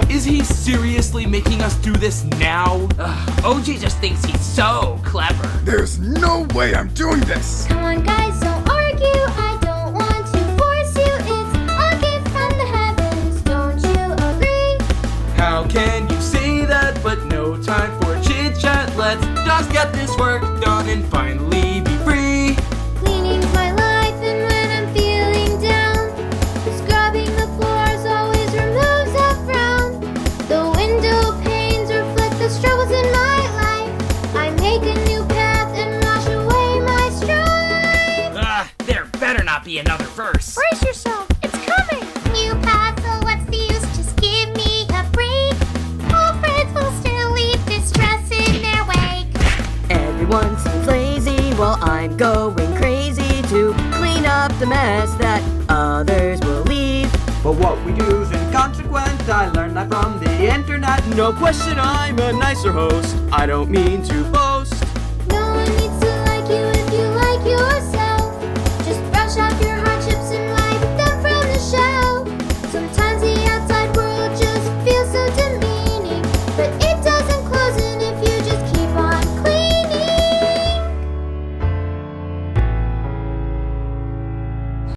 Is he seriously making us do this now? OJ just thinks he's so clever. There's no way I'm doing this! Come on, guys, don't argue. I don't want to force you. It's a gift from the heavens. Don't you agree? How can you say that, but no time for chit-chat? Let's just get this work done and finally be free. Cleaning's my life, and when I'm feeling down, scrubbing the floors always removes a frown. The window panes reflect the struggles in my life. I make a new path and wash away my strife. There better not be another verse. Brace yourself, it's coming! New path, so what's the use? Just give me a break. Old friends will still leave distress in their wake. Everyone seems lazy while I'm going crazy to clean up the mess that others will leave. But what we do's inconsequent, I learned that from the internet. No question, I'm a nicer host. I don't mean to boast. No one needs to like you if